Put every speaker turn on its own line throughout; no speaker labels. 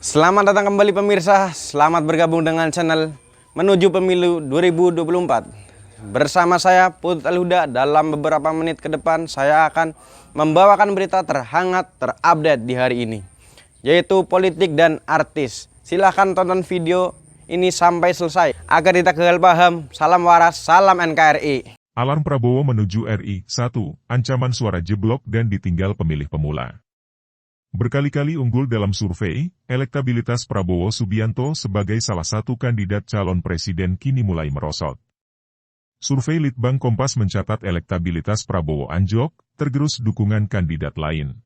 Selamat datang kembali pemirsa, selamat bergabung dengan channel Menuju Pemilu 2024. Bersama saya Putut Al-Huda, dalam beberapa menit ke depan saya akan membawakan berita terhangat terupdate di hari ini, yaitu politik dan artis. Silahkan tonton video ini sampai selesai agar kita gagal paham. Salam waras, salam NKRI.
Alarm Prabowo menuju RI, 1. Ancaman suara jeblok dan ditinggal pemilih pemula. Berkali-kali unggul dalam survei, elektabilitas Prabowo Subianto sebagai salah satu kandidat calon presiden kini mulai merosot. Survei Litbang Kompas mencatat elektabilitas Prabowo anjlok, tergerus dukungan kandidat lain.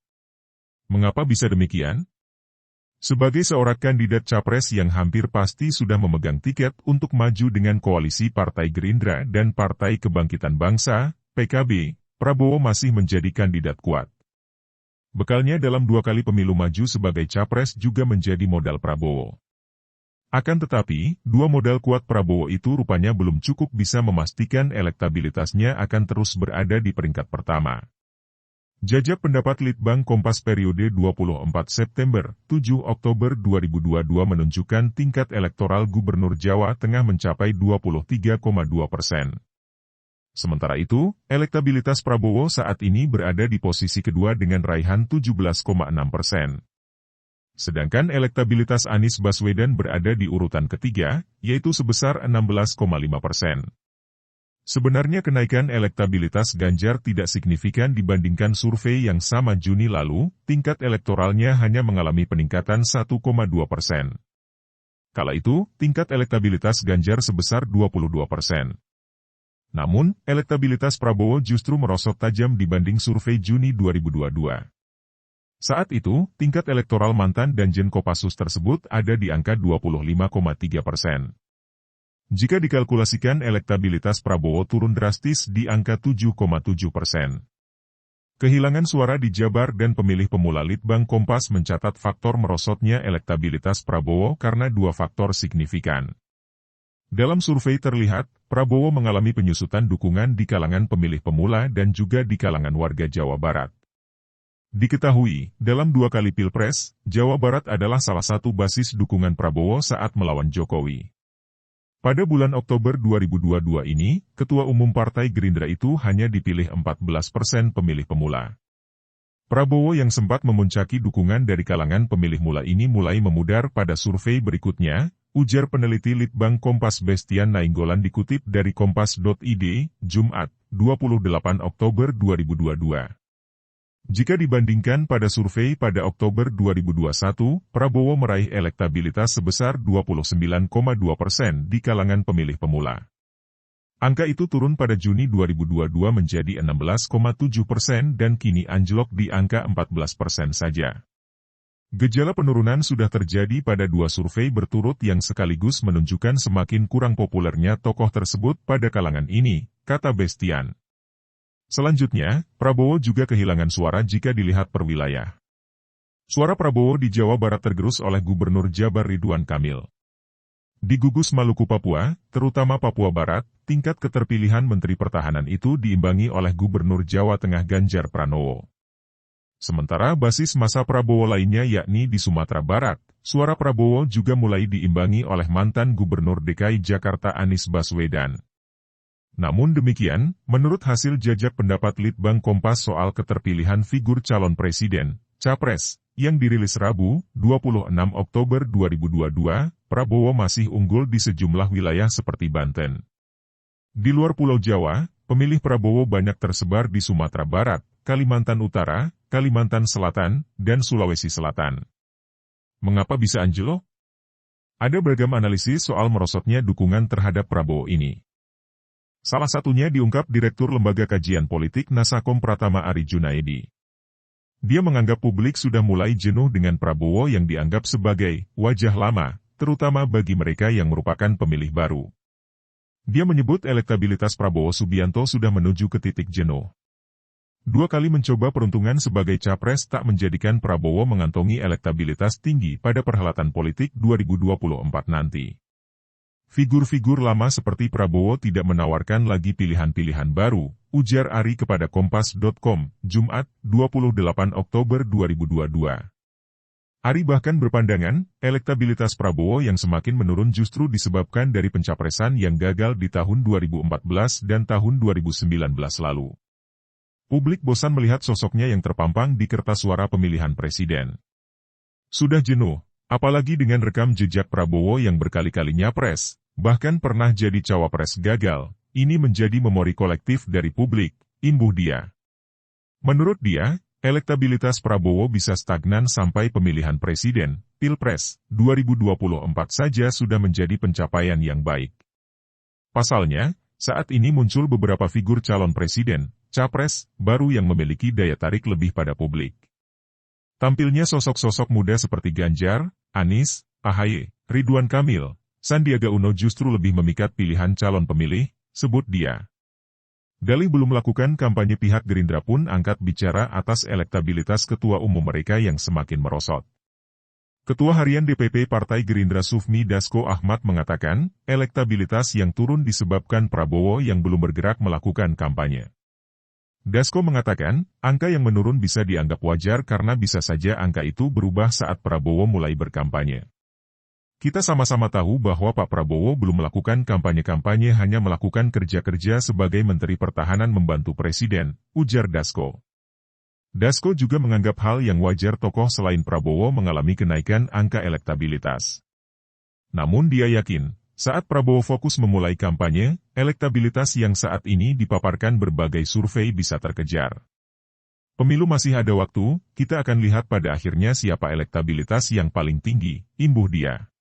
Mengapa bisa demikian? Sebagai seorang kandidat capres yang hampir pasti sudah memegang tiket untuk maju dengan koalisi Partai Gerindra dan Partai Kebangkitan Bangsa, PKB, Prabowo masih menjadi kandidat kuat. Bekalnya dalam 2 kali pemilu maju sebagai capres juga menjadi modal Prabowo. Akan tetapi, 2 modal kuat Prabowo itu rupanya belum cukup bisa memastikan elektabilitasnya akan terus berada di peringkat pertama. Jajak pendapat Litbang Kompas periode 24 September, 7 Oktober 2022 menunjukkan tingkat elektoral Gubernur Jawa Tengah mencapai 23,2%. Sementara itu, elektabilitas Prabowo saat ini berada di posisi kedua dengan raihan 17,6%. Sedangkan elektabilitas Anies Baswedan berada di urutan ketiga, yaitu sebesar 16,5%. Sebenarnya kenaikan elektabilitas Ganjar tidak signifikan dibandingkan survei yang sama Juni lalu, tingkat elektoralnya hanya mengalami peningkatan 1,2%. Kala itu, tingkat elektabilitas Ganjar sebesar 22%. Namun, elektabilitas Prabowo justru merosot tajam dibanding survei Juni 2022. Saat itu, tingkat elektoral mantan Danjen Kopassus tersebut ada di angka 25,3%. Jika dikalkulasikan elektabilitas Prabowo turun drastis di angka 7,7%. Kehilangan suara di Jabar dan pemilih pemula Litbang Kompas mencatat faktor merosotnya elektabilitas Prabowo karena 2 faktor signifikan. Dalam survei terlihat, Prabowo mengalami penyusutan dukungan di kalangan pemilih pemula dan juga di kalangan warga Jawa Barat. Diketahui, dalam 2 kali Pilpres, Jawa Barat adalah salah satu basis dukungan Prabowo saat melawan Jokowi. Pada bulan Oktober 2022 ini, Ketua Umum Partai Gerindra itu hanya dipilih 14% pemilih pemula. Prabowo yang sempat memuncaki dukungan dari kalangan pemilih mula ini mulai memudar pada survei berikutnya, ujar peneliti Litbang Kompas Bestian Nainggolan dikutip dari kompas.id, Jumat, 28 Oktober 2022. Jika dibandingkan pada survei pada Oktober 2021, Prabowo meraih elektabilitas sebesar 29,2% di kalangan pemilih pemula. Angka itu turun pada Juni 2022 menjadi 16,7% dan kini anjlok di angka 14% saja. Gejala penurunan sudah terjadi pada 2 survei berturut yang sekaligus menunjukkan semakin kurang populernya tokoh tersebut pada kalangan ini, kata Bestian. Selanjutnya, Prabowo juga kehilangan suara jika dilihat per wilayah. Suara Prabowo di Jawa Barat tergerus oleh Gubernur Jabar Ridwan Kamil. Di gugus Maluku Papua, terutama Papua Barat, tingkat keterpilihan Menteri Pertahanan itu diimbangi oleh Gubernur Jawa Tengah Ganjar Pranowo. Sementara basis massa Prabowo lainnya yakni di Sumatera Barat, suara Prabowo juga mulai diimbangi oleh mantan Gubernur DKI Jakarta Anies Baswedan. Namun demikian, menurut hasil jajak pendapat Litbang Kompas soal keterpilihan figur calon presiden, Capres, yang dirilis Rabu, 26 Oktober 2022, Prabowo masih unggul di sejumlah wilayah seperti Banten. Di luar Pulau Jawa, pemilih Prabowo banyak tersebar di Sumatera Barat, Kalimantan Utara, Kalimantan Selatan, dan Sulawesi Selatan. Mengapa bisa anjlok? Ada beragam analisis soal merosotnya dukungan terhadap Prabowo ini. Salah satunya diungkap Direktur Lembaga Kajian Politik Nasakom Pratama Ari Junaedi. Dia menganggap publik sudah mulai jenuh dengan Prabowo yang dianggap sebagai wajah lama, terutama bagi mereka yang merupakan pemilih baru. Dia menyebut elektabilitas Prabowo Subianto sudah menuju ke titik jenuh. 2 kali mencoba peruntungan sebagai capres tak menjadikan Prabowo mengantongi elektabilitas tinggi pada perhelatan politik 2024 nanti. Figur-figur lama seperti Prabowo tidak menawarkan lagi pilihan-pilihan baru, ujar Ari kepada Kompas.com, Jumat, 28 Oktober 2022. Ari bahkan berpandangan, elektabilitas Prabowo yang semakin menurun justru disebabkan dari pencapresan yang gagal di tahun 2014 dan tahun 2019 lalu. Publik bosan melihat sosoknya yang terpampang di kertas suara pemilihan presiden. Sudah jenuh, apalagi dengan rekam jejak Prabowo yang berkali-kali nyapres, bahkan pernah jadi cawapres gagal, ini menjadi memori kolektif dari publik, imbuh dia. Menurut dia, elektabilitas Prabowo bisa stagnan sampai pemilihan presiden, Pilpres, 2024 saja sudah menjadi pencapaian yang baik. Pasalnya, saat ini muncul beberapa figur calon presiden, capres, baru yang memiliki daya tarik lebih pada publik. Tampilnya sosok-sosok muda seperti Ganjar, Anies, AHY, Ridwan Kamil, Sandiaga Uno justru lebih memikat pilihan calon pemilih, sebut dia. Dalih belum melakukan kampanye pihak Gerindra pun angkat bicara atas elektabilitas ketua umum mereka yang semakin merosot. Ketua Harian DPP Partai Gerindra Sufmi Dasko Ahmad mengatakan, elektabilitas yang turun disebabkan Prabowo yang belum bergerak melakukan kampanye. Dasko mengatakan, angka yang menurun bisa dianggap wajar karena bisa saja angka itu berubah saat Prabowo mulai berkampanye. Kita sama-sama tahu bahwa Pak Prabowo belum melakukan kampanye-kampanye, hanya melakukan kerja-kerja sebagai Menteri Pertahanan membantu Presiden, ujar Dasko. Dasko juga menganggap hal yang wajar tokoh selain Prabowo mengalami kenaikan angka elektabilitas. Namun dia yakin, saat Prabowo fokus memulai kampanye, elektabilitas yang saat ini dipaparkan berbagai survei bisa terkejar. Pemilu masih ada waktu, kita akan lihat pada akhirnya siapa elektabilitas yang paling tinggi, imbuh dia.